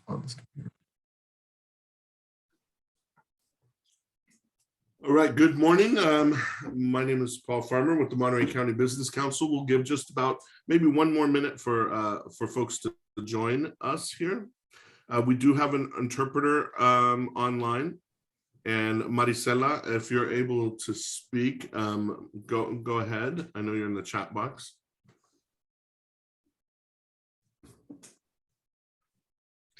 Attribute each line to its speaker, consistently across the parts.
Speaker 1: on this computer.
Speaker 2: All right, good morning. My name is Paul Farmer with the Monterey County Business Council. We'll give just about maybe one more minute for folks to join us here. We do have an interpreter online. And Maricela, if you're able to speak, go ahead. I know you're in the chat box.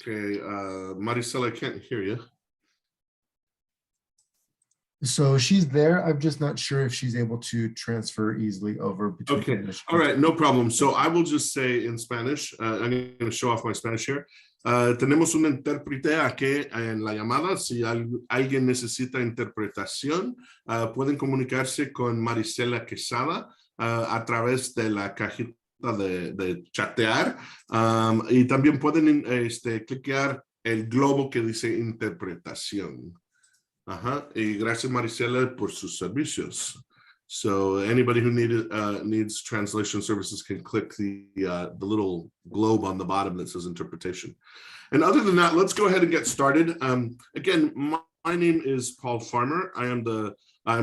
Speaker 2: Okay, Maricela, I can't hear you.
Speaker 1: So she's there. I'm just not sure if she's able to transfer easily over between.
Speaker 2: Okay, all right, no problem. So I will just say in Spanish, I'm going to show off my Spanish here. Tenemos un intérprete aquí en la llamada. Si alguien necesita interpretación, pueden comunicarse con Maricela Quesada a través de la cajita de chatear. Y también pueden cliquear el globo que dice interpretación. Y gracias Maricela por sus servicios. So anybody who needs translation services can click the little globe on the bottom that says interpretation. And other than that, let's go ahead and get started. Again, my name is Paul Farmer. I'm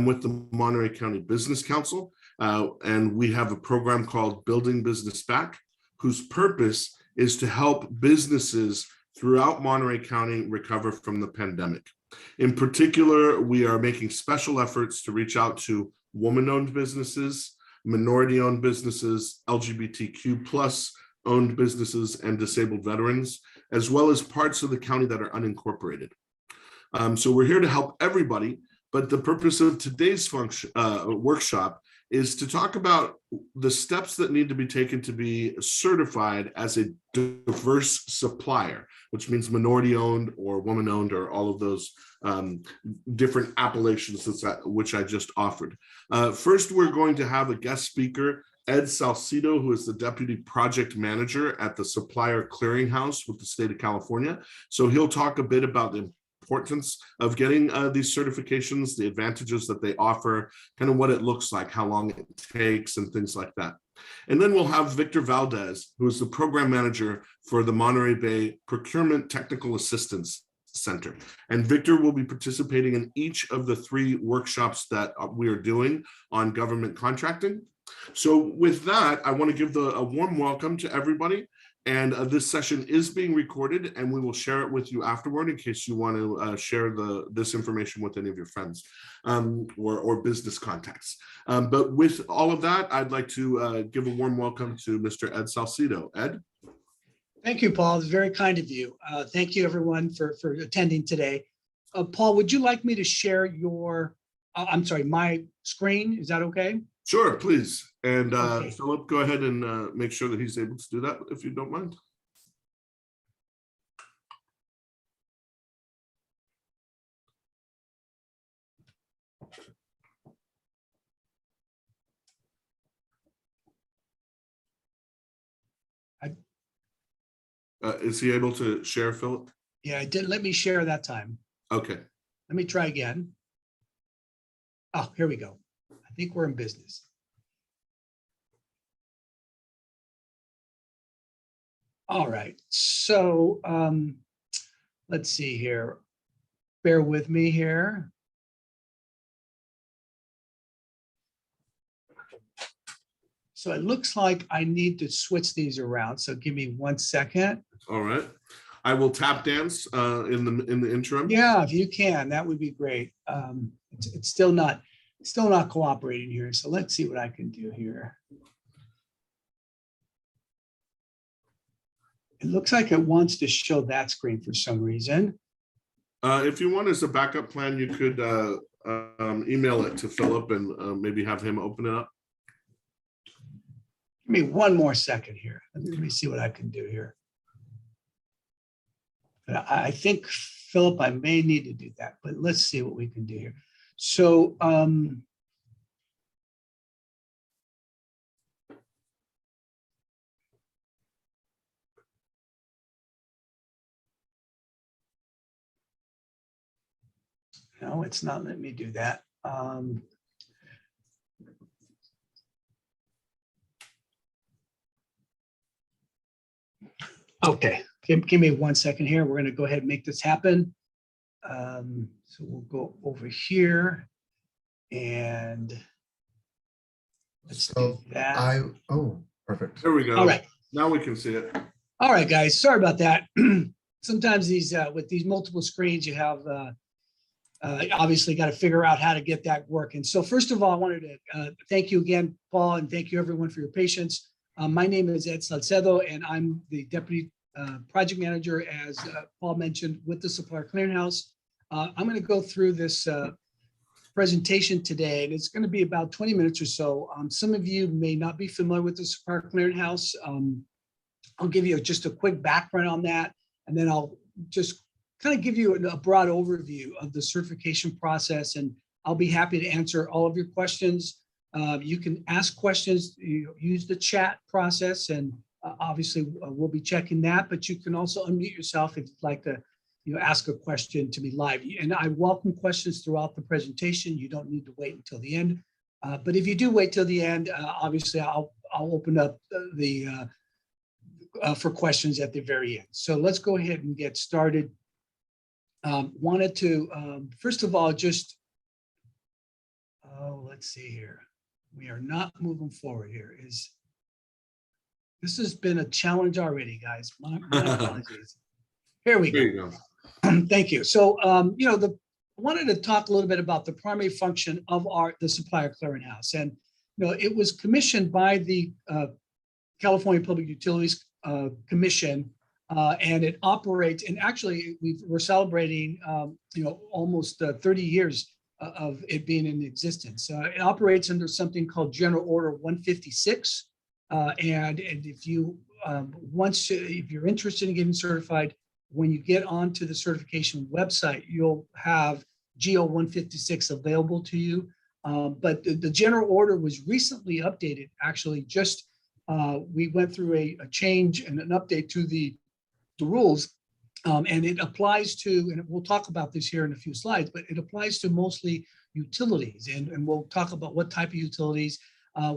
Speaker 2: with the Monterey County Business Council, and we have a program called Building Business Back, whose purpose is to help businesses throughout Monterey County recover from the pandemic. In particular, we are making special efforts to reach out to woman-owned businesses, minority-owned businesses, LGBTQ+ owned businesses, and disabled veterans, as well as parts of the county that are unincorporated. So we're here to help everybody, but the purpose of today's workshop is to talk about the steps that need to be taken to be certified as a diverse supplier, which means minority-owned or woman-owned or all of those different appellations which I just offered. First, we're going to have a guest speaker, Ed Salcido, who is the Deputy Project Manager at the Supplier Clearinghouse with the state of California. So he'll talk a bit about the importance of getting these certifications, the advantages that they offer, kind of what it looks like, how long it takes, and things like that. And then we'll have Victor Valdez, who is the program manager for the Monterey Bay Procurement Technical Assistance Center. And Victor will be participating in each of the 3 workshops that we are doing on government contracting. So with that, I want to give a warm welcome to everybody. And this session is being recorded, and we will share it with you afterward in case you want to share this information with any of your friends or business contacts. But with all of that, I'd like to give a warm welcome to Mr. Ed Salcido. Ed?
Speaker 3: Thank you, Paul. It's very kind of you. Thank you, everyone, for attending today. Paul, would you like me to share my screen? Is that okay?
Speaker 2: Sure, please. And
Speaker 3: Okay.
Speaker 2: Philip, go ahead and make sure that he's able to do that, if you don't mind. Is he able to share, Philip?
Speaker 3: Yeah, it didn't let me share that time.
Speaker 2: Okay.
Speaker 3: Let me try again. Oh, here we go. I think we're in business. All right, so let's see here. Bear with me here. So it looks like I need to switch these around. So give me 1 second.
Speaker 2: All right. I will tap dance in the interim.
Speaker 3: Yeah, if you can, that would be great. It's still not cooperating here. So let's see what I can do here. It looks like it wants to show that screen for some reason.
Speaker 2: If you want as a backup plan, you could email it to Philip and maybe have him open it up.
Speaker 3: Give me 1 more second here. Let me see what I can do here. I think, Philip, I may need to do that, but let's see what we can do here. So, no, it's not letting me do that. Okay, Give me 1 second here. We're going to go ahead and make this happen. So we'll go over here and let's do that.
Speaker 1: Oh, perfect.
Speaker 2: There we go.
Speaker 3: All right.
Speaker 2: Now we can see it.
Speaker 3: All right, guys. Sorry about that. Sometimes with these multiple screens, you have obviously got to figure out how to get that working. So first of all, I wanted to thank you again, Paul, and thank you everyone for your patience. My name is Ed Salcedo, and I'm the Deputy Project Manager, as Paul mentioned, with the Supplier Clearinghouse. I'm going to go through this presentation today, and it's going to be about 20 minutes or so. Some of you may not be familiar with the Supplier Clearinghouse. I'll give you just a quick background on that, and then I'll just kind of give you a broad overview of the certification process, and I'll be happy to answer all of your questions. You can ask questions, use the chat process, and obviously we'll be checking that, but you can also unmute yourself if you'd like to ask a question to me live. And I welcome questions throughout the presentation. You don't need to wait until the end. But if you do wait till the end, obviously I'll open up for questions at the very end. So let's go ahead and get started. Wanted to, first of all, just, let's see here. We are not moving forward here. This has been a challenge already, guys. My apologies. Here we go.
Speaker 2: There you go.
Speaker 3: Thank you. So, I wanted to talk a little bit about the primary function of the Supplier Clearinghouse. And, it was commissioned by the California Public Utilities Commission, and it operates, and actually we're celebrating, almost 30 years of it being in existence. It operates under something called General Order 156. And if you, if you're interested in getting certified, when you get onto the certification website, you'll have GO 156 available to you. But the general order was recently updated. Actually, just we went through a change and an update to the rules, and it applies to, and we'll talk about this here in a few slides, but it applies to mostly utilities, and we'll talk about what type of utilities.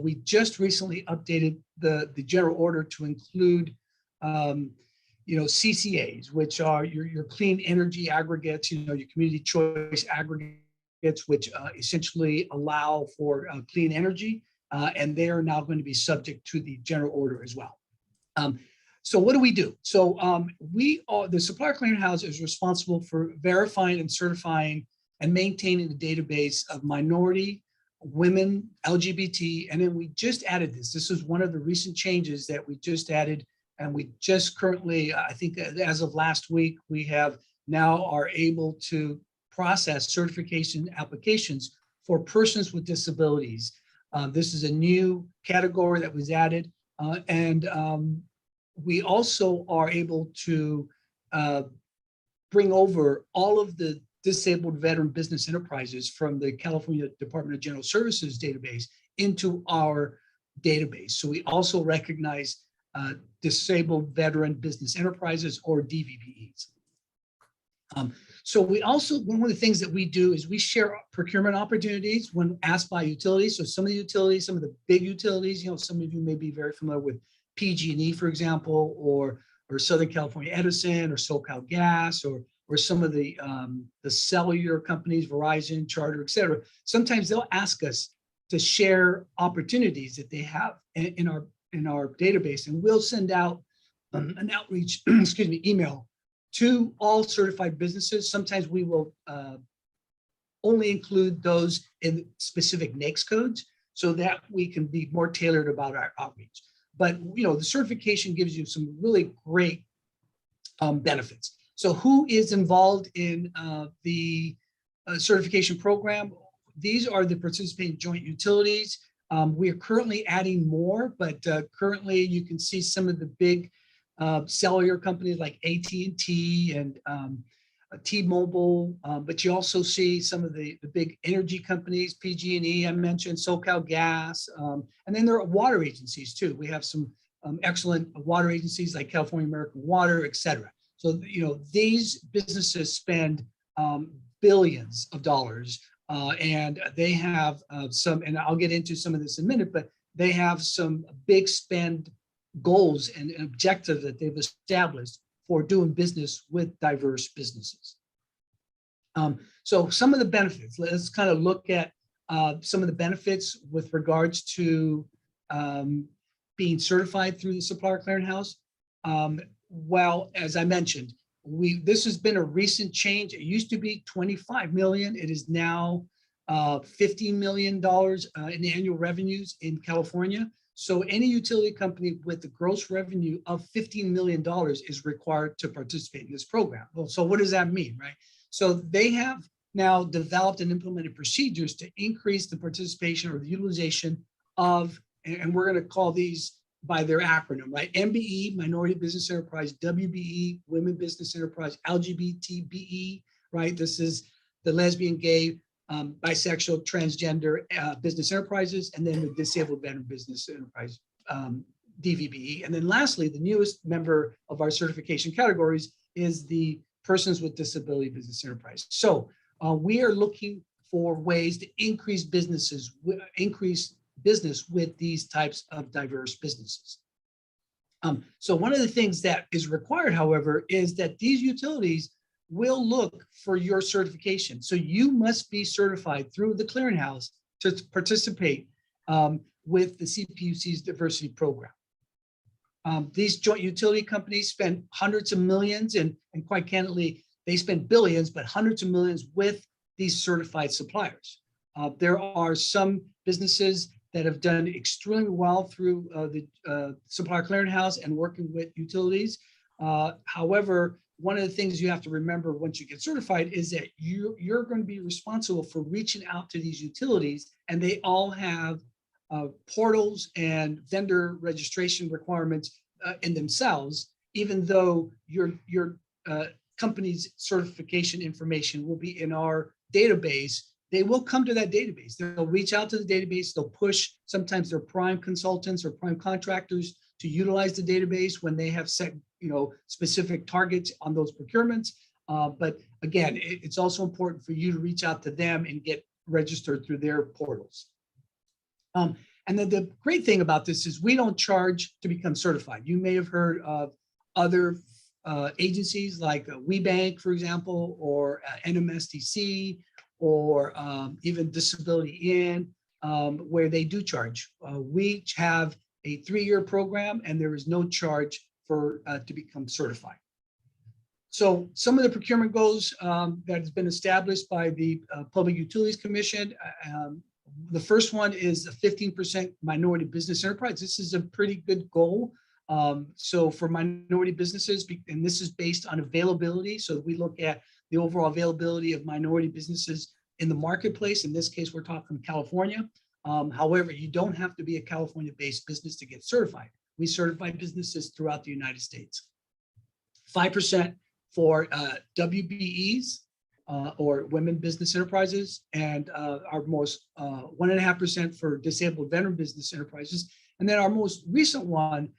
Speaker 3: We just recently updated the general order to include CCAs, which are your clean energy aggregates, your community choice aggregates, which essentially allow for clean energy, and they are now going to be subject to the general order as well. So what do we do? So the Supplier Clearinghouse is responsible for verifying and certifying and maintaining a database of minority, women, LGBT, and then we just added this. This is one of the recent changes that we just added, and we just currently, I think as of last week, we have now are able to process certification applications for persons with disabilities. This is a new category that was added, and we also are able to bring over all of the disabled veteran business enterprises from the California Department of General Services database into our database. So we also recognize disabled veteran business enterprises, or DVBEs. So we also, one of the things that we do is we share procurement opportunities when asked by utilities. So some of the utilities, some of the big utilities, some of you may be very familiar with PG&E, for example, or Southern California Edison, or SoCal Gas, or some of the cellular companies, Verizon, Charter, et cetera. Sometimes they'll ask us to share opportunities that they have in our database, and we'll send out an outreach, email to all certified businesses. Sometimes we will only include those in specific NAICS codes so that we can be more tailored about our outreach. But the certification gives you some really great benefits. So who is involved in the certification program? These are the participating joint utilities. We are currently adding more, but currently you can see some of the big cellular companies like AT&T and T-Mobile, but you also see some of the big energy companies, PG&E, I mentioned, SoCal Gas, and then there are water agencies too. We have some excellent water agencies like California American Water, et cetera. So, these businesses spend billions of dollars, and they have some, and I'll get into some of this in a minute, but they have some big spend goals and objectives that they've established for doing business with diverse businesses. So some of the benefits, let's kind of look at some of the benefits with regards to being certified through the Supplier Clearinghouse. Well, as I mentioned, this has been a recent change. It used to be 25 million. It is now $15 million in annual revenues in California. So any utility company with the gross revenue of $15 million is required to participate in this program. Well, so what does that mean, right? So they have now developed and implemented procedures to increase the participation or the utilization of, and we're going to call these by their acronym, right? MBE, Minority Business Enterprise, WBE, Women Business Enterprise, LGBTBE, right? This is the lesbian, gay, bisexual, transgender business enterprises, and then the disabled veteran business enterprise, DVBE. And then lastly, the newest member of our certification categories is the persons with disability business enterprise. So we are looking for ways to increase business with these types of diverse businesses. So one of the things that is required, however, is that these utilities will look for your certification. So you must be certified through the clearinghouse to participate with the CPUC's diversity program. These joint utility companies spend hundreds of millions, and quite candidly, they spend billions, but hundreds of millions with these certified suppliers. There are some businesses that have done extremely well through the Supplier Clearinghouse and working with utilities. However, one of the things you have to remember once you get certified is that you're going to be responsible for reaching out to these utilities, and they all have portals and vendor registration requirements in themselves, even though your company's certification information will be in our database. They will come to that database. They'll reach out to the database. They'll push sometimes their prime consultants or prime contractors to utilize the database when they have set, specific targets on those procurements. But again, it's also important for you to reach out to them and get registered through their portals. And then the great thing about this is we don't charge to become certified. You may have heard of other agencies like WeBank, for example, or NMSDC, or even Disability In, where they do charge. We have a 3-year program, and there is no charge for to become certified. So some of the procurement goals that has been established by the Public Utilities Commission. The first one is a 15% minority business enterprise. This is a pretty good goal. So for minority businesses, and this is based on availability. So we look at the overall availability of minority businesses in the marketplace. In this case, we're talking California. However, you don't have to be a California-based business to get certified. We certify businesses throughout the United States. 5% for WBEs, or women business enterprises, and our most 1.5% for disabled veteran business enterprises. And then our most recent one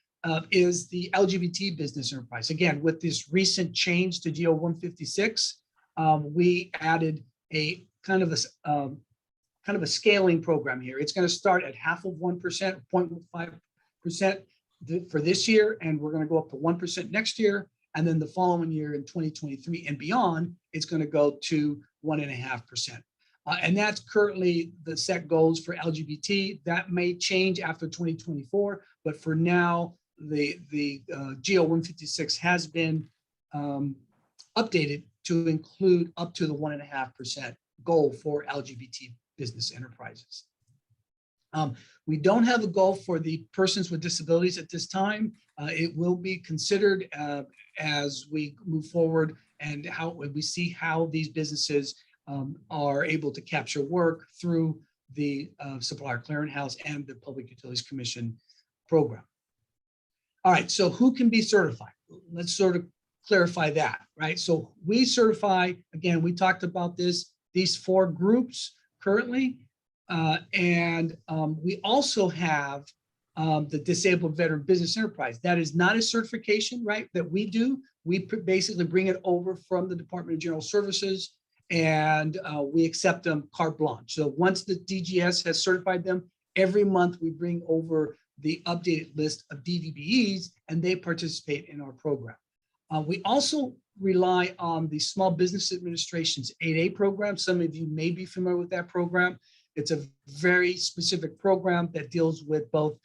Speaker 3: is the LGBT business enterprise. Again, with this recent change to GO 156, we added a kind of a scaling program here. It's going to start at 0.5%, 0.5% for this year, and we're going to go up to 1% next year. And then the following year in 2023 and beyond, it's going to go to 1.5%. And that's currently the set goals for LGBT. That may change after 2024, but for now, the GO 156 has been updated to include up to the 1.5% goal for LGBT business enterprises. We don't have a goal for the persons with disabilities at this time. It will be considered as we move forward and how we see how these businesses are able to capture work through the Supplier Clearinghouse and the Public Utilities Commission program. All right, so who can be certified? Let's sort of clarify that, right? So we certify, again, we talked about this, these 4 groups currently, and we also have the Disabled Veteran Business Enterprise. That is not a certification, right, that we do. We basically bring it over from the Department of General Services, and we accept them carte blanche. So once the DGS has certified them, every month we bring over the updated list of DVBEs, and they participate in our program. We also rely on the Small Business Administration's 8A program. Some of you may be familiar with that program. It's a very specific program that deals with both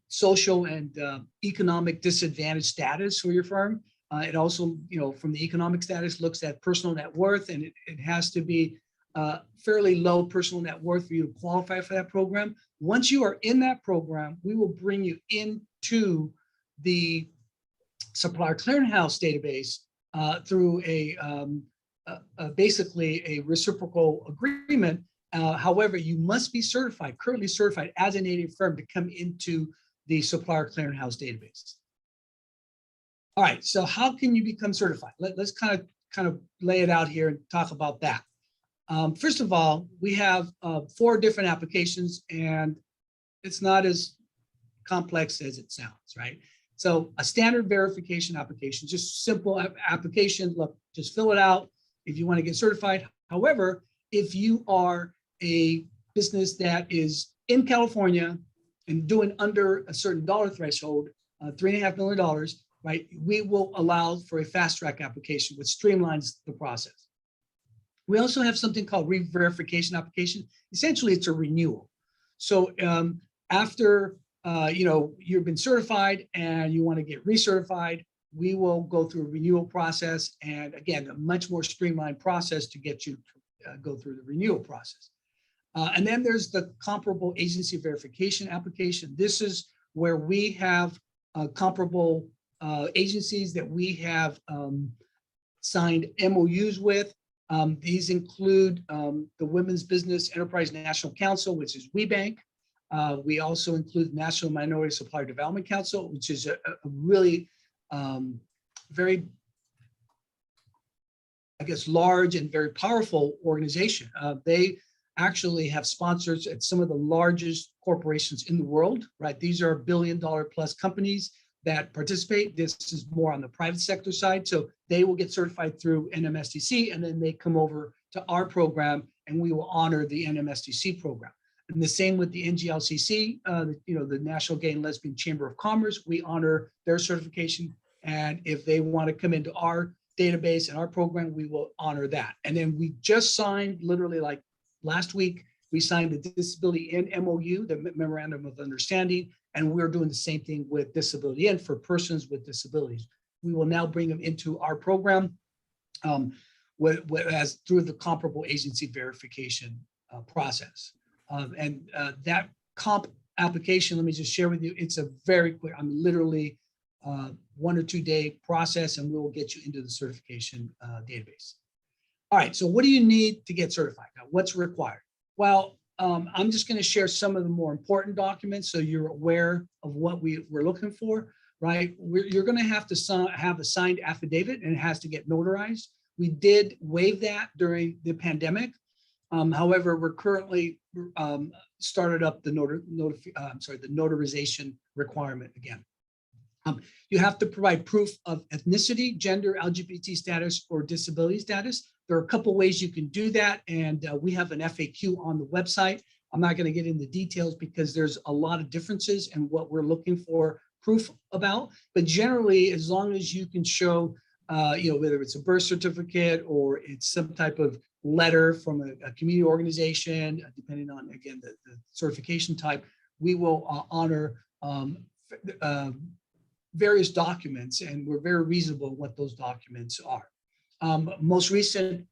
Speaker 3: social and economic disadvantage status for your firm. It also, from the economic status, looks at personal net worth, and it has to be fairly low personal net worth for you to qualify for that program. Once you are in that program, we will bring you into the Supplier Clearinghouse database through basically a reciprocal agreement. However, you must be certified, currently certified as an 8A firm to come into the Supplier Clearinghouse database. All right, so how can you become certified? Let's kind of lay it out here and talk about that. First of all, we have 4 different applications, and it's not as complex as it sounds, right? So a standard verification application, just simple application. Look, just fill it out if you want to get certified. However, if you are a business that is in California and doing under a certain dollar threshold, $3.5 million, right, we will allow for a fast track application, which streamlines the process. We also have something called re-verification application. Essentially, it's a renewal. So after you've been certified and you want to get recertified, we will go through a renewal process, and again, a much more streamlined process to get you to go through the renewal process. And then there's the comparable agency verification application. This is where we have comparable agencies that we have signed MOUs with. These include the Women's Business Enterprise National Council, which is WeBank. We also include National Minority Supplier Development Council, which is a really very, I guess, large and very powerful organization. They actually have sponsors at some of the largest corporations in the world, right? These are billion-dollar plus companies that participate. This is more on the private sector side. So they will get certified through NMSDC, and then they come over to our program, and we will honor the NMSDC program. And the same with the NGLCC, the National Gay and Lesbian Chamber of Commerce. We honor their certification, and if they want to come into our database and our program, we will honor that. And then we just signed, literally like last week, we signed the Disability In MOU, the Memorandum of Understanding, and we're doing the same thing with Disability In for persons with disabilities. We will now bring them into our program as through the comparable agency verification process. That comp application, let me just share with you, it's a very quick, literally 1 or 2 day process, and we will get you into the certification database. All right, so what do you need to get certified? Now, what's required? Well, I'm just going to share some of the more important documents so you're aware of what we're looking for, right? You're going to have to have a signed affidavit, and it has to get notarized. We did waive that during the pandemic. However, we're currently started up the notarization requirement again. You have to provide proof of ethnicity, gender, LGBT status, or disability status. There are a couple ways you can do that, and we have an FAQ on the website. I'm not going to get into details because there's a lot of differences in what we're looking for proof about. But generally, as long as you can show, whether it's a birth certificate or it's some type of letter from a community organization, depending on, again, the certification type, we will honor various documents, and we're very reasonable what those documents are. Most recent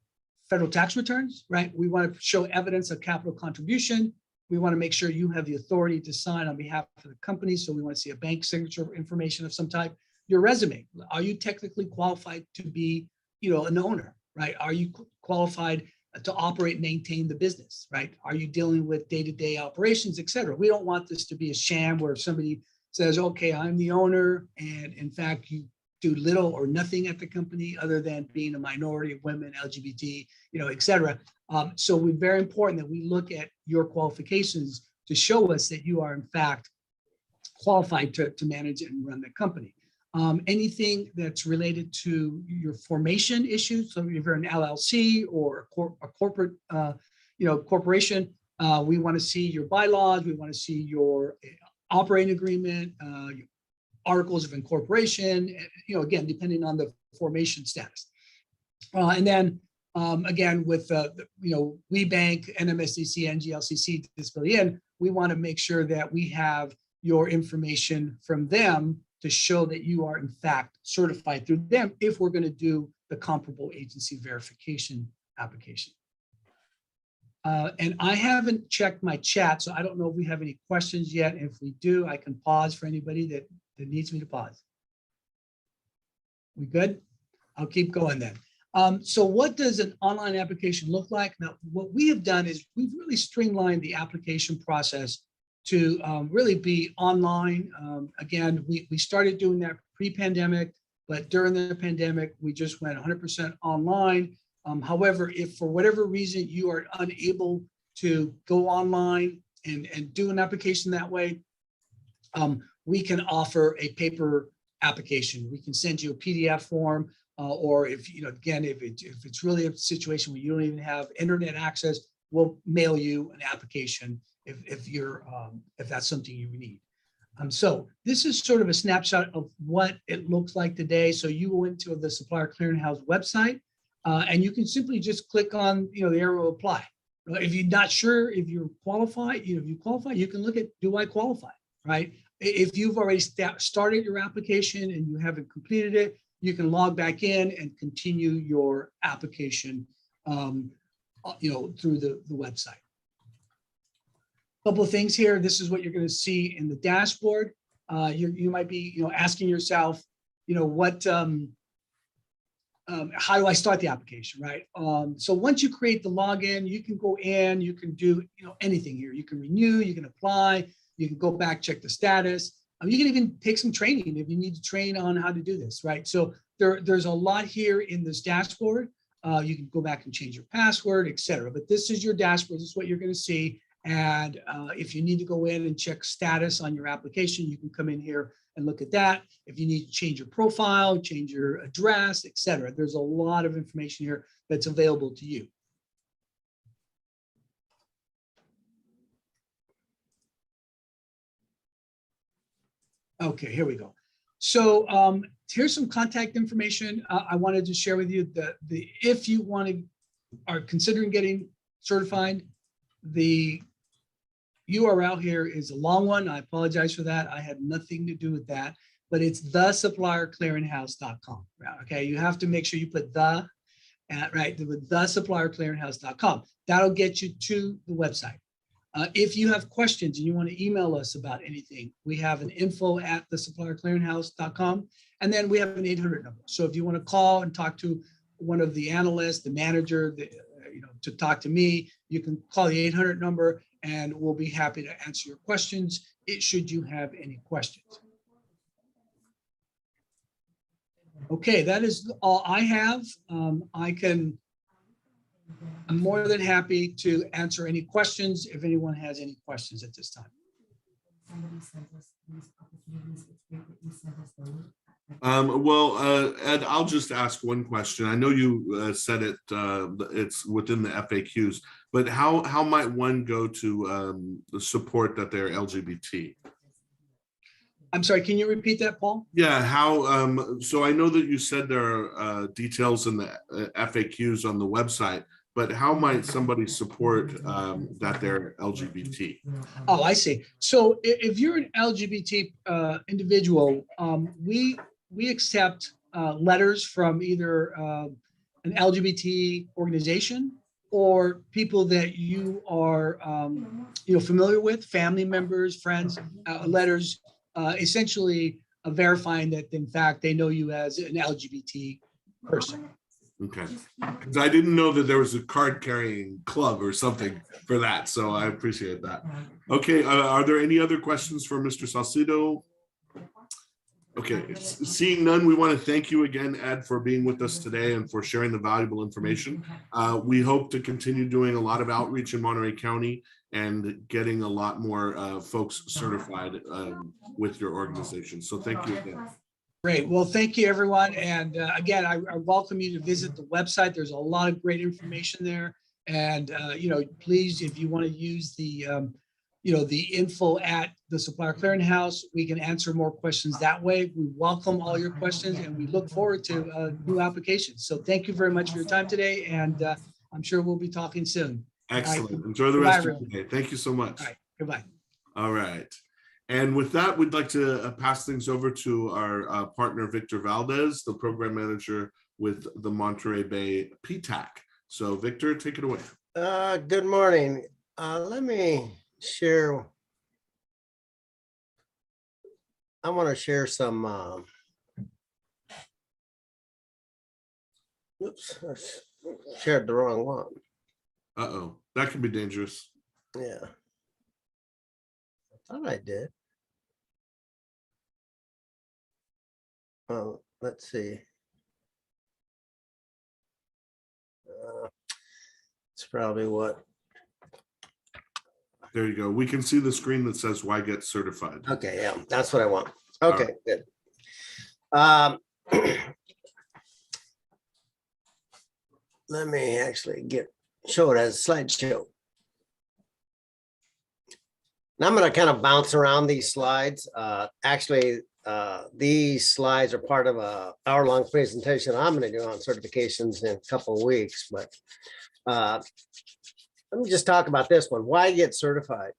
Speaker 3: federal tax returns, right? We want to show evidence of capital contribution. We want to make sure you have the authority to sign on behalf of the company. So we want to see a bank signature information of some type. Your resume, are you technically qualified to be, an owner, right? Are you qualified to operate and maintain the business, right? Are you dealing with day-to-day operations, et cetera? We don't want this to be a sham where somebody says, okay, I'm the owner, and in fact, you do little or nothing at the company other than being a minority of women, LGBT, et cetera. So it's very important that we look at your qualifications to show us that you are in fact qualified to manage and run the company. Anything that's related to your formation issues, so if you're an LLC or a corporate, corporation, we want to see your bylaws, we want to see your operating agreement, articles of incorporation, again, depending on the formation status. And then again, with WeBank, NMSDC, NGLCC, Disability In, we want to make sure that we have your information from them to show that you are in fact certified through them if we're going to do the comparable agency verification application. And I haven't checked my chat, so I don't know if we have any questions yet. If we do, I can pause for anybody that needs me to pause. We good? I'll keep going then. So what does an online application look like? Now, what we have done is we've really streamlined the application process to really be online. Again, we started doing that pre-pandemic, but during the pandemic, we just went 100% online. However, if for whatever reason you are unable to go online and do an application that way, we can offer a paper application. We can send you a PDF form, or if again, if it's really a situation where you don't even have internet access, we'll mail you an application if that's something you need. So this is sort of a snapshot of what it looks like today. So you go into the Supplier Clearinghouse website, and you can simply just click on the arrow apply. If you're not sure if you're qualified, if you qualify, you can look at, do I qualify, right? If you've already started your application and you haven't completed it, you can log back in and continue your application, through the website. Couple of things here. This is what you're going to see in the dashboard. You might be, asking yourself, what, how do I start the application, right? So once you create the login, you can go in, you can do, anything here. You can renew, you can apply, you can go back, check the status. You can even take some training if you need to train on how to do this, right? So there's a lot here in this dashboard. You can go back and change your password, etc. But this is your dashboard. This is what you're going to see. And if you need to go in and check status on your application, you can come in here and look at that. If you need to change your profile, change your address, etc. There's a lot of information here that's available to you. Okay, here we go. So here's some contact information I wanted to share with you. If you are considering getting certified, the URL here is a long one. I apologize for that. I had nothing to do with that, but it's thesupplierclearinghouse.com. Okay, you have to make sure you put the thesupplierclearinghouse.com. That'll get you to the website. If you have questions and you want to email us about anything, we have an info@thesupplierclearinghouse.com, and then we have an 800 number. So if you want to call and talk to one of the analysts, the manager, to talk to me, you can call the 800 number, and we'll be happy to answer your questions should you have any questions. Okay, that is all I have. I'm more than happy to answer any questions if anyone has any questions at this time.
Speaker 2: Ed, I'll just ask one question. I know you said it's within the FAQs, but how might one go to support that they're LGBT?
Speaker 3: I'm sorry, can you repeat that, Paul?
Speaker 2: Yeah, so I know that you said there are details in the FAQs on the website, but how might somebody support that they're LGBT?
Speaker 3: Oh, I see. So if you're an LGBT individual, we accept letters from either an LGBT organization or people that you are familiar with, family members, friends, letters essentially verifying that in fact they know you as an LGBT person.
Speaker 2: Okay, because I didn't know that there was a card carrying club or something for that, so I appreciate that. Okay, are there any other questions for Mr. Salcido? Okay, seeing none, we want to thank you again, Ed, for being with us today and for sharing the valuable information. We hope to continue doing a lot of outreach in Monterey County and getting a lot more folks certified with your organization. So thank you again.
Speaker 3: Great. Well, thank you, everyone. And again, I welcome you to visit the website. There's a lot of great information there. And, please, if you want to use the the info at the Supplier Clearinghouse. We can answer more questions that way. We welcome all your questions and we look forward to new applications. So thank you very much for your time today. And I'm sure we'll be talking soon.
Speaker 2: Excellent.
Speaker 3: Right.
Speaker 2: Enjoy the
Speaker 3: Goodbye,
Speaker 2: rest of
Speaker 3: everyone.
Speaker 2: your day. Thank you so much.
Speaker 3: All right. Goodbye.
Speaker 2: All right. And with that, we'd like to pass things over to our partner, Victor Valdez, the program manager with the Monterey Bay PTAC. So Victor, take it away.
Speaker 4: Good morning. Let me share. I want to share some. Oops, I shared the wrong one.
Speaker 2: Uh-oh, that can be dangerous.
Speaker 4: Yeah. I thought I did. Well, let's see. It's probably what.
Speaker 2: There you go. We can see the screen that says "Why get certified."
Speaker 4: Okay, yeah, that's what I want. Okay, good. Let me actually show it as a slideshow. Now I'm going to kind of bounce around these slides. These slides are part of a hour-long presentation I'm going to do on certifications in a couple of weeks. But let me just talk about this one. Why get certified?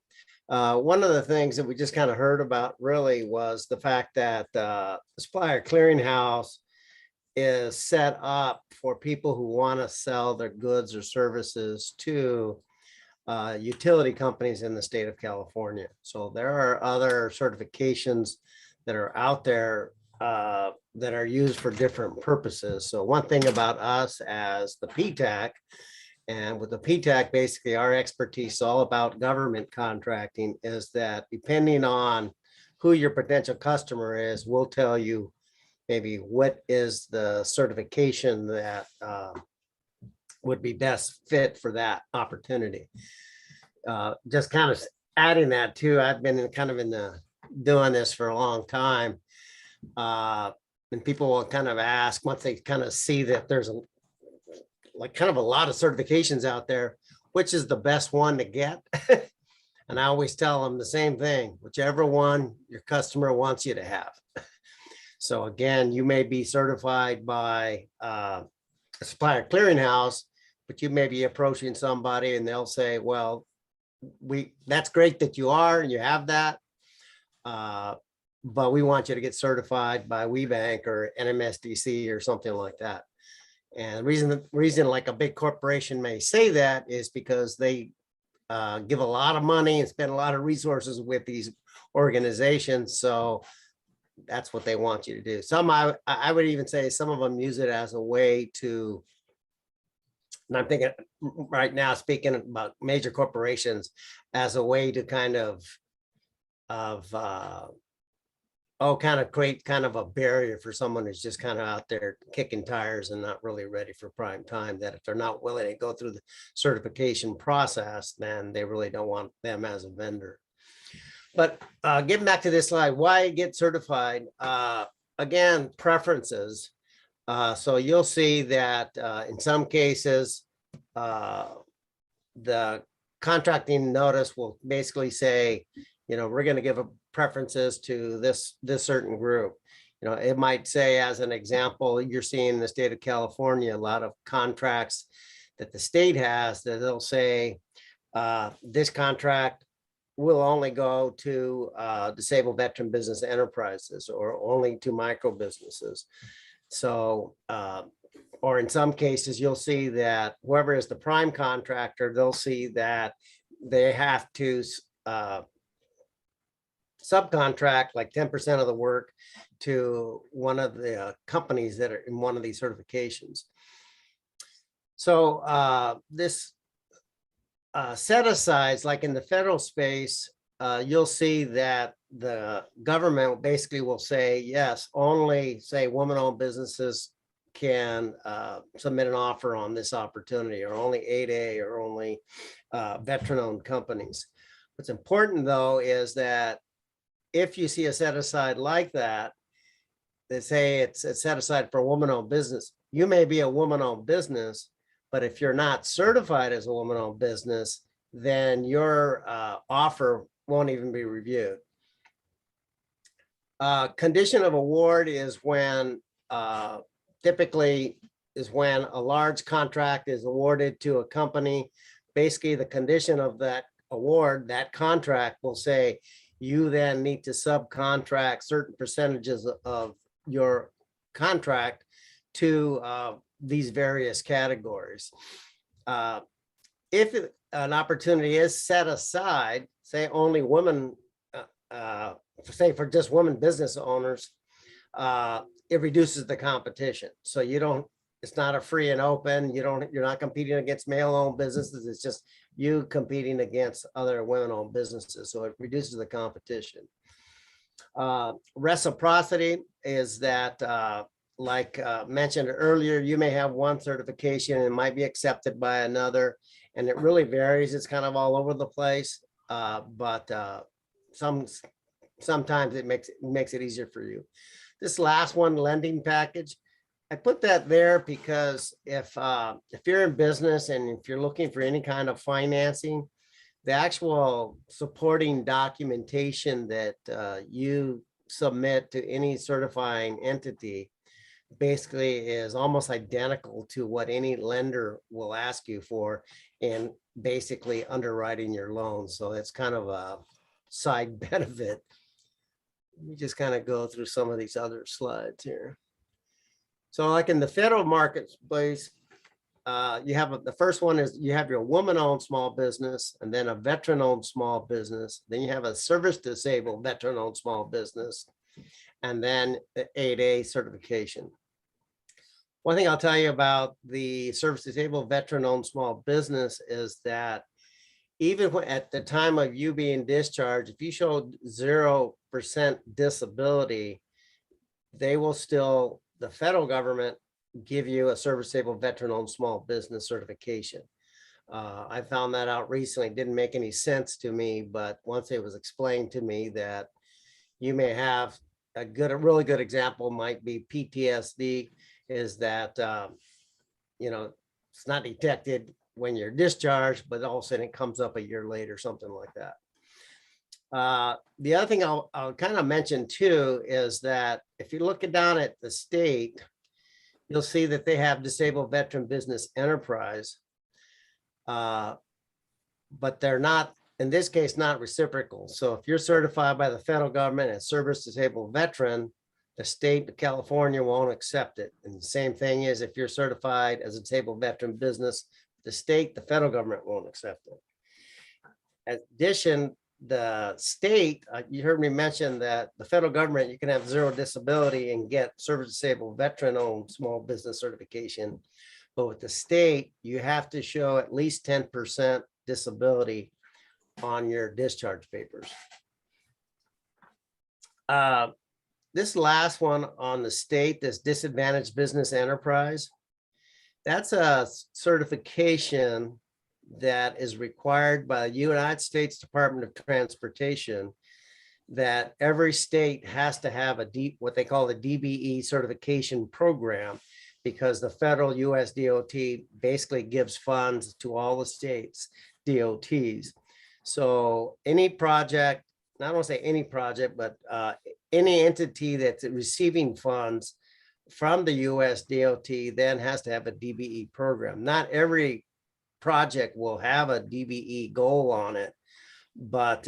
Speaker 4: One of the things that we just kind of heard about really was the fact that the Supplier Clearinghouse is set up for people who want to sell their goods or services to utility companies in the state of California. So there are other certifications that are out there that are used for different purposes. So one thing about us as the PTAC, and with the PTAC, basically our expertise is all about government contracting, is that depending on who your potential customer is, we'll tell you maybe what is the certification that would be best fit for that opportunity. Just kind of adding that too, I've been doing this for a long time. And people will kind of ask once they kind of see that there's a lot of certifications out there, which is the best one to get? And I always tell them the same thing, whichever one your customer wants you to have. So again, you may be certified by a Supplier Clearinghouse, but you may be approaching somebody and they'll say, well, that's great that you are and you have that, but we want you to get certified by WeBank or NMSDC or something like that. And the reason like a big corporation may say that is because they give a lot of money and spend a lot of resources with these organizations. So that's what they want you to do. Some, I would even say some of them use it as a way to, and I'm thinking right now, speaking about major corporations, as a way to kind of create kind of a barrier for someone who's just kind of out there kicking tires and not really ready for prime time, that if they're not willing to go through the certification process, then they really don't want them as a vendor. But getting back to this slide, why get certified? Again, preferences. So you'll see that in some cases, the contracting notice will basically say, we're going to give preferences to this certain group. It might say, as an example, you're seeing in the state of California, a lot of contracts that the state has that they'll say this contract will only go to disabled veteran business enterprises or only to micro businesses. So, or in some cases, you'll see that whoever is the prime contractor, they'll see that they have to subcontract like 10% of the work to one of the companies that are in one of these certifications. So this set asides, like in the federal space, you'll see that the government basically will say, yes, only say woman-owned businesses can submit an offer on this opportunity, or only 8A, or only veteran-owned companies. What's important though is that if you see a set aside like that, they say it's set aside for a woman-owned business. You may be a woman-owned business, but if you're not certified as a woman-owned business, then your offer won't even be reviewed. Condition of award is when typically is when a large contract is awarded to a company. Basically, the condition of that award, that contract will say you then need to subcontract certain percentages of your contract to these various categories. If an opportunity is set aside, say only women, say for just women business owners, it reduces the competition. So you don't, it's not a free and open, you're not competing against male-owned businesses, it's just you competing against other women-owned businesses. So it reduces the competition. Reciprocity is that, like mentioned earlier, you may have one certification and it might be accepted by another, and it really varies. It's kind of all over the place, but sometimes it makes it easier for you. This last one, lending package, I put that there because if you're in business and if you're looking for any kind of financing, the actual supporting documentation that you submit to any certifying entity basically is almost identical to what any lender will ask you for in basically underwriting your loan. So it's kind of a side benefit. Let me just kind of go through some of these other slides here. So like in the federal marketplace, you have the first one is you have your woman-owned small business, and then a veteran-owned small business. Then you have a service-disabled veteran-owned small business, and then the 8A certification. One thing I'll tell you about the service-disabled veteran-owned small business is that even at the time of you being discharged, if you showed 0% disability, they will still, the federal government, give you a service-disabled veteran-owned small business certification. I found that out recently. It didn't make any sense to me, but once it was explained to me that you may have a really good example might be PTSD, is that, it's not detected when you're discharged, but all of a sudden it comes up a year later, something like that. The other thing I'll kind of mention too is that if you're looking down at the state, you'll see that they have disabled veteran business enterprise, but they're not, in this case, not reciprocal. So if you're certified by the federal government as service disabled veteran, the state of California won't accept it. And the same thing is if you're certified as a disabled veteran business, the federal government won't accept it. In addition, the state, you heard me mention that the federal government, you can have 0 disability and get service disabled veteran owned small business certification. But with the state, you have to show at least 10% disability on your discharge papers. This last one on the state, this disadvantaged business enterprise, that's a certification that is required by the United States Department of Transportation, that every state has to have what they call the DBE certification program, because the federal US DOT basically gives funds to all the states DOTs. So any project, I don't want to say any project, but any entity that's receiving funds from the US DOT then has to have a DBE program. Not every project will have a DBE goal on it, but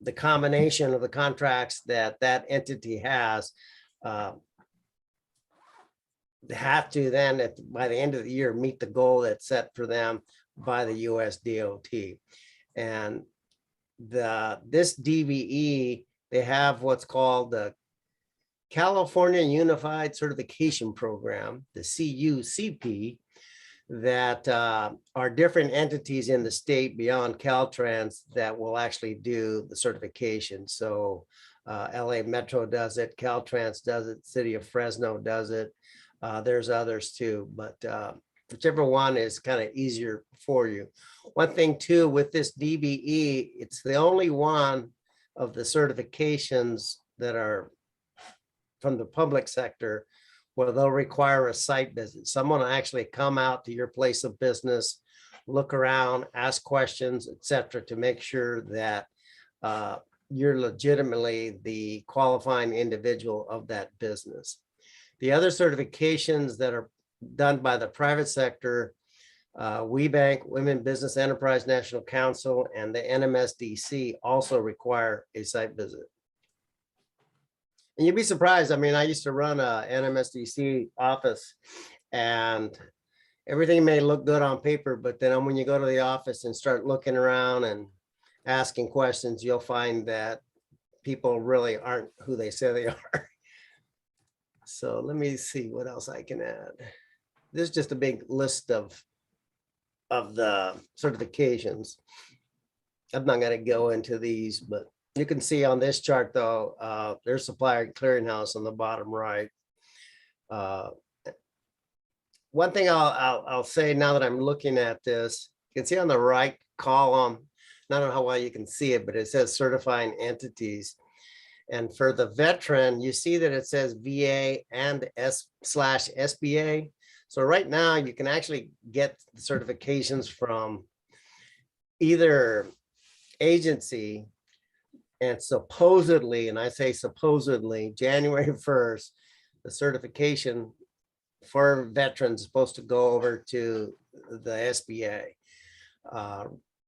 Speaker 4: the combination of the contracts that entity has have to then, by the end of the year, meet the goal that's set for them by the US DOT. And this DBE, they have what's called the California Unified Certification Program, the CUCP, that are different entities in the state beyond Caltrans that will actually do the certification. So LA Metro does it, Caltrans does it, City of Fresno does it. There's others too, but whichever one is kind of easier for you. One thing too, with this DBE, it's the only one of the certifications that are from the public sector where they'll require a site visit. Someone will actually come out to your place of business look around, ask questions, etc., to make sure that you're legitimately the qualifying individual of that business. The other certifications that are done by the private sector, WeBank, Women Business Enterprise National Council, and the NMSDC also require a site visit. And you'd be surprised. I mean, I used to run a NMSDC office, and everything may look good on paper, but then when you go to the office and start looking around and asking questions, you'll find that people really aren't who they say they are. So let me see what else I can add. This is just a big list of the certifications. I'm not going to go into these, but you can see on this chart, though, there's Supplier Clearinghouse on the bottom right. One thing I'll say now that I'm looking at this, you can see on the right column, I don't know how well you can see it, but it says certifying entities. And for the veteran, you see that it says VA and S/SBA. So right now you can actually get the certifications from either agency, and supposedly, and I say supposedly, January 1st, the certification for veterans is supposed to go over to the SBA.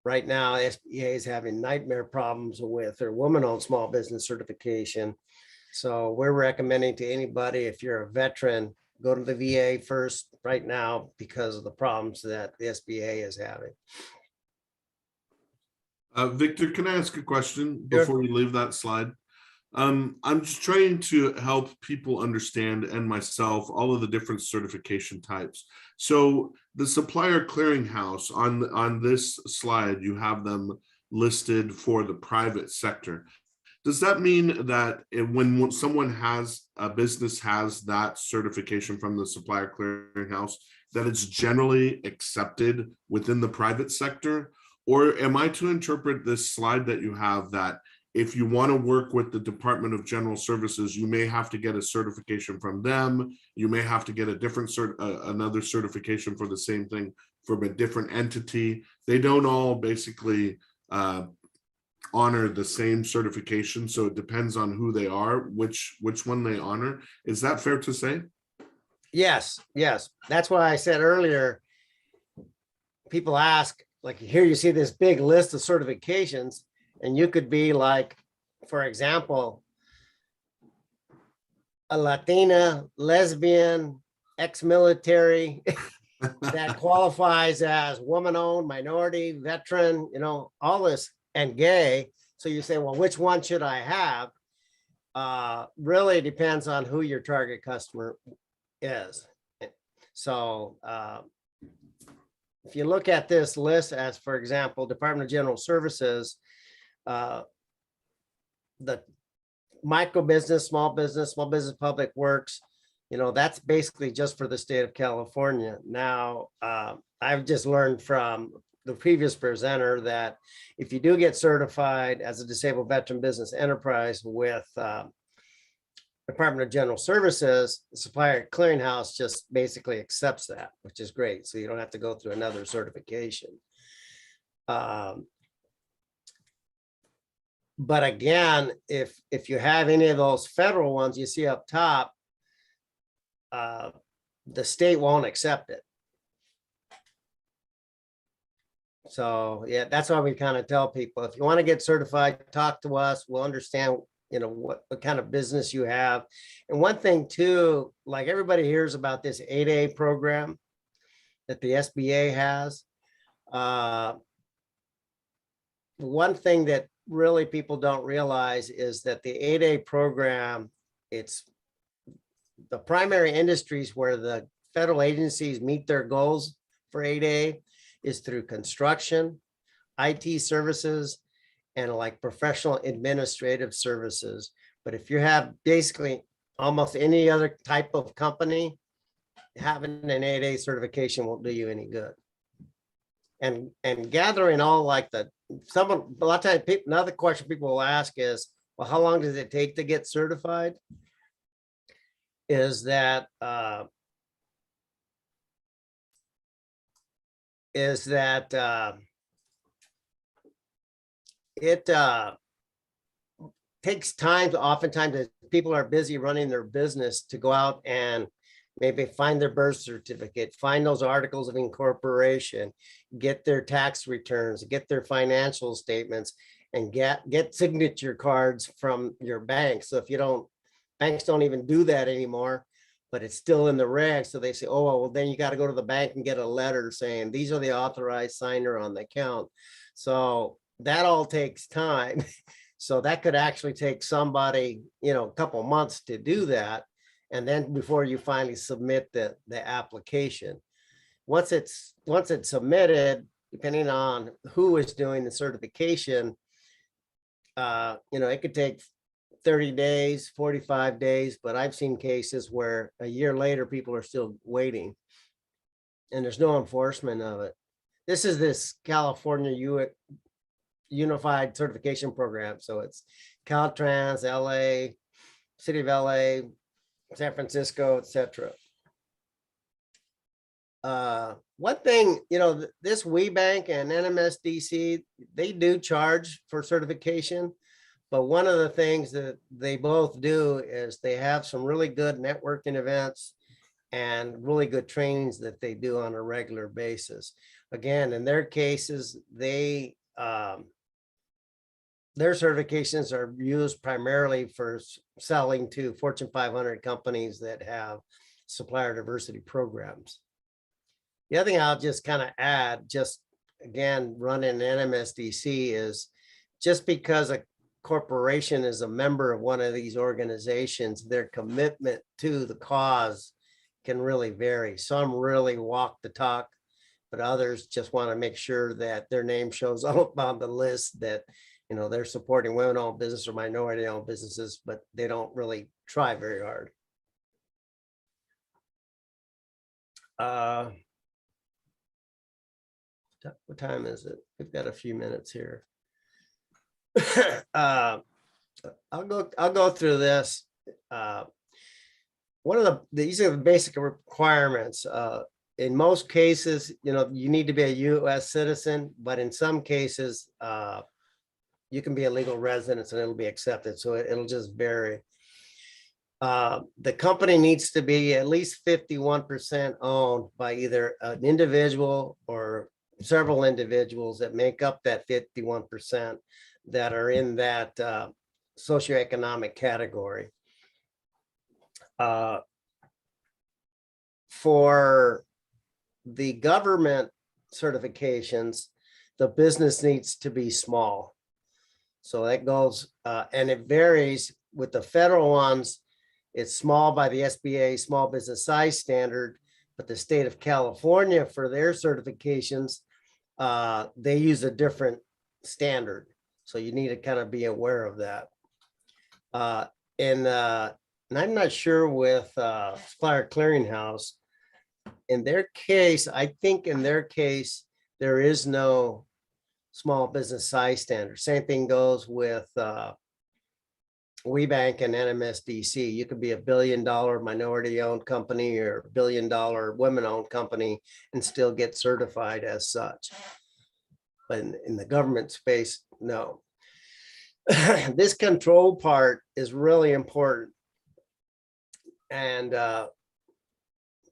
Speaker 4: Right now, SBA is having nightmare problems with their woman-owned small business certification. So we're recommending to anybody, if you're a veteran, go to the VA first right now because of the problems that the SBA is having.
Speaker 2: Victor, can I ask a question
Speaker 4: Sure.
Speaker 2: before you leave that slide? I'm just trying to help people understand, and myself, all of the different certification types. So the Supplier Clearinghouse, on this slide, you have them listed for the private sector. Does that mean that when someone has a business has that certification from the Supplier Clearinghouse, that it's generally accepted within the private sector? Or am I to interpret this slide that you have that if you want to work with the Department of General Services, you may have to get a certification from them. You may have to get a different another certification for the same thing from a different entity. They don't all basically honor the same certification. So it depends on who they are, which one they honor. Is that fair to say?
Speaker 4: Yes, yes. That's why I said earlier, people ask, like, here you see this big list of certifications, and you could be like, for example, a Latina, lesbian, ex-military that qualifies as woman-owned, minority, veteran, you know, all this, and gay. So you say, well, which one should I have? Really depends on who your target customer is. So if you look at this list as, for example, Department of General Services, the micro business, small business public works, you know, that's basically just for the state of California. Now, I've just learned from the previous presenter that if you do get certified as a disabled veteran business enterprise with Department of General Services, the Supplier Clearinghouse just basically accepts that, which is great. So you don't have to go through another certification. But again, if you have any of those federal ones you see up top, the state won't accept it. So yeah, that's why we kind of tell people, if you want to get certified, talk to us. We'll understand, you know, what kind of business you have. And one thing too, like everybody hears about this 8A program that the SBA has. One thing that really people don't realize is that the 8A program, it's the primary industries where the federal agencies meet their goals for 8A is through construction, IT services, and like professional administrative services. But if you have basically almost any other type of company, having an 8A certification won't do you any good. And gathering all like a lot of times people, another question people will ask is, well, how long does it take to get certified? Is that is that it takes time. Oftentimes, as people are busy running their business, to go out and maybe find their birth certificate, find those articles of incorporation, get their tax returns, get their financial statements, and get signature cards from your bank. So if you don't, banks don't even do that anymore, but it's still in the reg. So they say, oh, well, then you got to go to the bank and get a letter saying these are the authorized signer on the account. So that all takes time. So that could actually take somebody, a couple months to do that. And then before you finally submit the application, once it's submitted, depending on who is doing the certification, it could take 30 days, 45 days, but I've seen cases where a year later, people are still waiting and there's no enforcement of it. This California Unified Certification Program. So it's Caltrans, LA, City of LA, San Francisco, etc. One thing, this WeBank and NMSDC, they do charge for certification, but one of the things that they both do is they have some really good networking events and really good trainings that they do on a regular basis. Again, in their cases, their certifications are used primarily for selling to Fortune 500 companies that have supplier diversity programs. The other thing I'll just kind of add, just again, running NMSDC, is just because a corporation is a member of one of these organizations, their commitment to the cause can really vary. Some really walk the talk, but others just want to make sure that their name shows up on the list, that they're supporting women-owned business or minority-owned businesses, but they don't really try very hard. What time is it? We've got a few minutes here. I'll go through this. One of these are the basic requirements. In most cases, you need to be a U.S. citizen, but in some cases, you can be a legal resident and it'll be accepted. So it'll just vary. The company needs to be at least 51% owned by either an individual or several individuals that make up that 51% that are in that socioeconomic category. For the government certifications, the business needs to be small. So that goes, and it varies with the federal ones. It's small by the SBA small business size standard, but the state of California, for their certifications, they use a different standard. So you need to kind of be aware of that. And I'm not sure with Supplier Clearinghouse, in their case, I think in their case, there is no small business size standard. Same thing goes with WeBank and NMSDC. You could be $1 billion minority-owned company or $1 billion women-owned company and still get certified as such. But in the government space, no. This control part is really important. And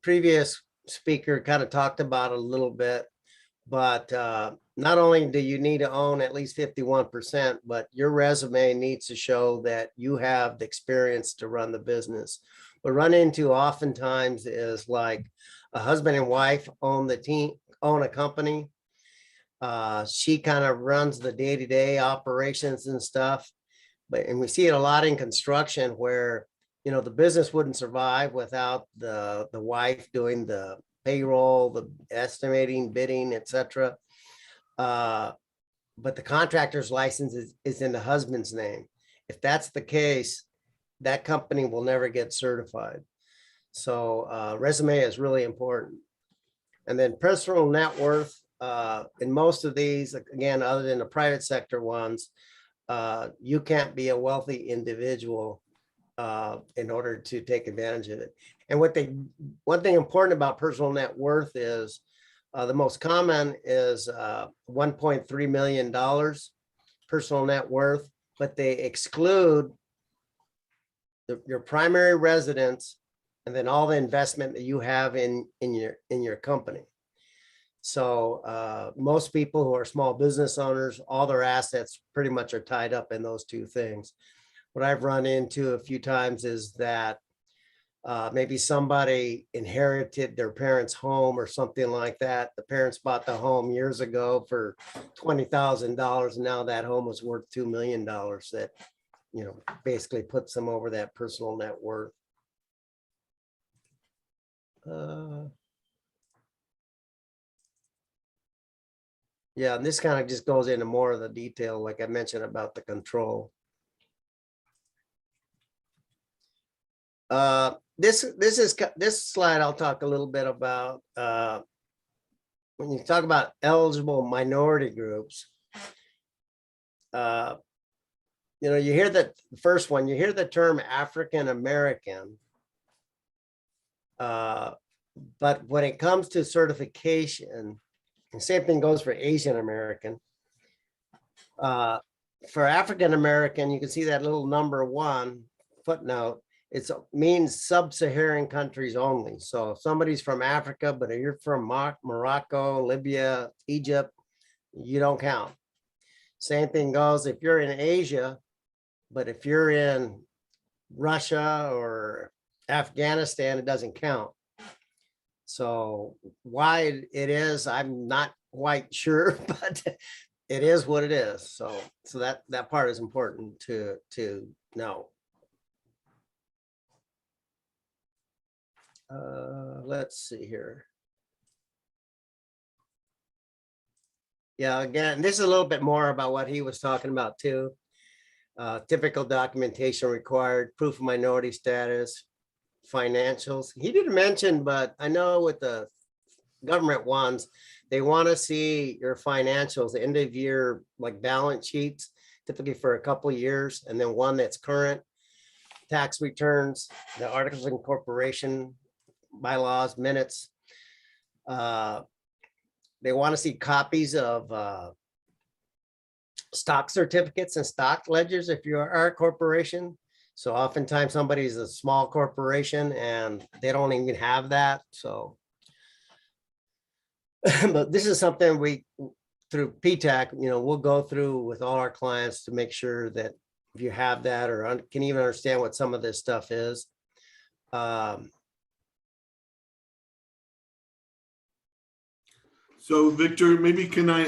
Speaker 4: previous speaker kind of talked about it a little bit, but not only do you need to own at least 51%, but your resume needs to show that you have the experience to run the business. What we run into oftentimes is like a husband and wife own a company. She kind of runs the day-to-day operations and stuff, and we see it a lot in construction where the business wouldn't survive without the wife doing the payroll, the estimating, bidding, etc. But the contractor's license is in the husband's name. If that's the case, that company will never get certified. So resume is really important. And then personal net worth, in most of these, again, other than the private sector ones, you can't be a wealthy individual in order to take advantage of it. And one thing important about personal net worth is The most common is $1.3 million personal net worth, but they exclude your primary residence and then all the investment that you have in your company. So most people who are small business owners, all their assets pretty much are tied up in those two things. What I've run into a few times is that maybe somebody inherited their parents' home or something like that. The parents bought the home years ago for $20,000. Now that home is worth $2 million. That, you know, basically puts them over that personal net worth. Yeah, and this kind of just goes into more of the detail, like I mentioned about the control. This slide I'll talk a little bit about. When you talk about eligible minority groups, you know, you hear that first one, you hear the term African American, but when it comes to certification, and same thing goes for Asian American. For African American, you can see that little number 1 footnote. It means sub-Saharan countries only. So if somebody's from Africa, but if you're from Morocco, Libya, Egypt, you don't count. Same thing goes if you're in Asia, but if you're in Russia or Afghanistan, it doesn't count. So why it is, I'm not quite sure, but it is what it is. So that part is important to know. Let's see here. Yeah, again, this is a little bit more about what he was talking about too. Typical documentation required, proof of minority status, financials. He didn't mention, but I know with the government ones, they want to see your financials, the end of year, like balance sheets, typically for a couple of years, and then one that's current, tax returns, the articles of incorporation, bylaws, minutes. They want to see copies of stock certificates and stock ledgers if you are a corporation. So oftentimes somebody's a small corporation and they don't even have that. So, but this is something we, through PTAC, you know, we'll go through with all our clients to make sure that if you have that or can even understand what some of this stuff is.
Speaker 2: So Victor, maybe can I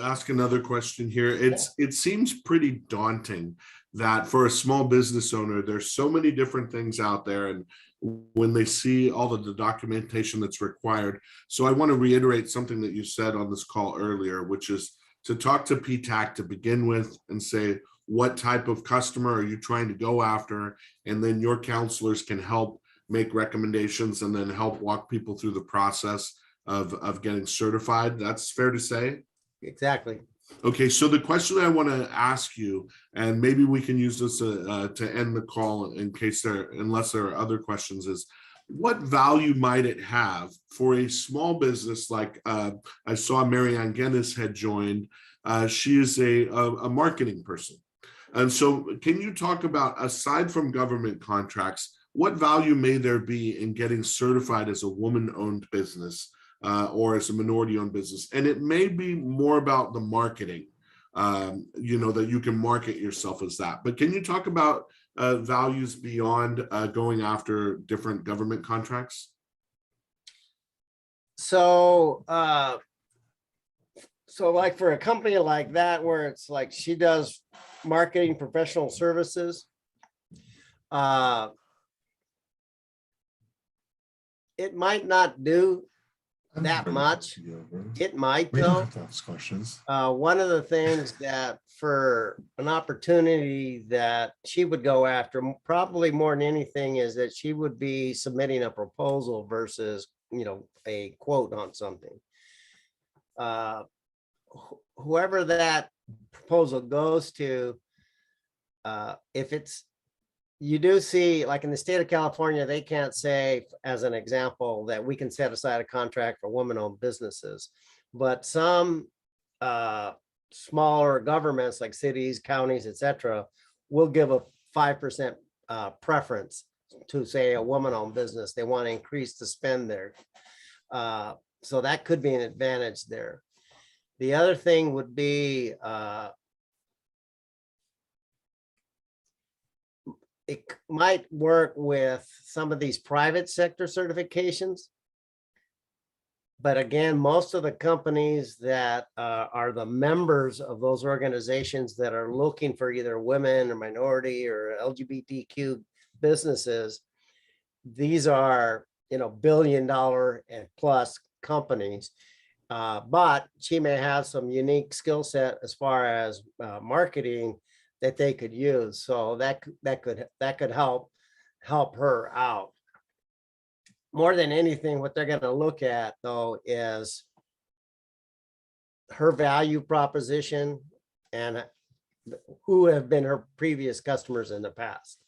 Speaker 2: ask another question here? It seems pretty daunting that for a small business owner, there's so many different things out there, and when they see all of the documentation that's required. So I want to reiterate something that you said on this call earlier, which is to talk to PTAC to begin with and say, what type of customer are you trying to go after? And then your counselors can help make recommendations and then help walk people through the process of getting certified. That's fair to say?
Speaker 4: Exactly.
Speaker 2: Okay, so the question I want to ask you, and maybe we can use this to end the call in case unless there are other questions, is what value might it have for a small business like I saw Marianne Guinness had joined. She is a marketing person. And so can you talk about, aside from government contracts, what value may there be in getting certified as a woman-owned business? Or as a minority-owned business, and it may be more about the marketing, you know, that you can market yourself as that. But can you talk about values beyond going after different government contracts?
Speaker 4: So, so like for a company like that, where it's like she does marketing professional services, it might not do that much. It might, though.
Speaker 1: Questions.
Speaker 4: One of the things that for an opportunity that she would go after, probably more than anything, is that she would be submitting a proposal versus, you know, a quote on something. Whoever that proposal goes to, if it's you do see, like in the state of California, they can't say, as an example, that we can set aside a contract for woman-owned businesses. But some smaller governments like cities, counties, etc., will give a 5% preference to, say, a woman-owned business. They want to increase the spend there. So that could be an advantage there. The other thing would be it might work with some of these private sector certifications. But again, most of the companies that are the members of those organizations that are looking for either women or minority or LGBTQ businesses, these are, billion-dollar and plus companies. But she may have some unique skill set as far as marketing that they could use. So that could help her out. More than anything, what they're going to look at though is her value proposition and who have been her previous customers in the past.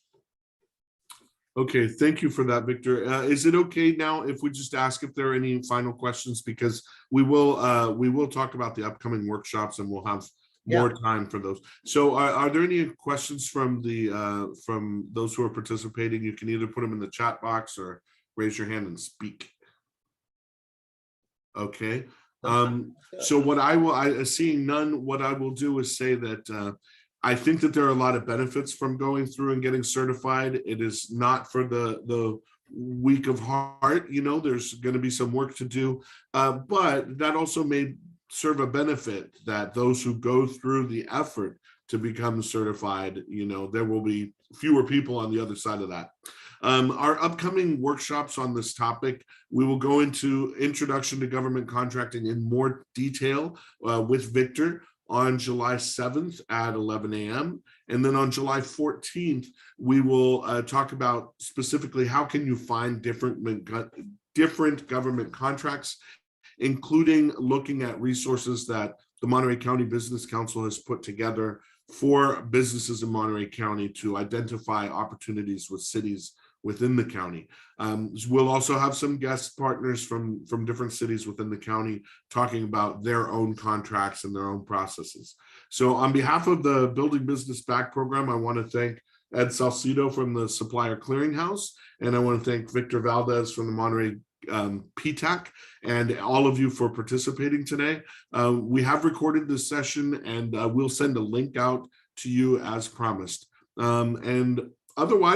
Speaker 2: Okay, thank you for that, Victor. Is it okay now if we just ask if there are any final questions, because we will talk about the upcoming workshops and we'll have more time for those. So are there any questions from those who are participating? You can either put them in the chat box or raise your hand and speak. Okay. So what seeing none, what I will do is say that I think that there are a lot of benefits from going through and getting certified. It is not for the weak of heart. There's going to be some work to do, but that also may serve a benefit that those who go through the effort to become certified, there will be fewer people on the other side of that. Our upcoming workshops on this topic, we will go into Introduction to Government Contracting in more detail with Victor on July 7th at 11 a.m. And then on July 14th, we will talk about specifically how can you find different government contracts, including looking at resources that the Monterey County Business Council has put together for businesses in Monterey County to identify opportunities with cities within the county. We'll also have some guest partners from different cities within the county talking about their own contracts and their own processes. So on behalf of the Building Business Back program, I want to thank Ed Salcido from the Supplier Clearinghouse, and I want to thank Victor Valdez from the Monterey PTAC, and all of you for participating today. We have recorded this session, and we'll send a link out to you as promised. And otherwise,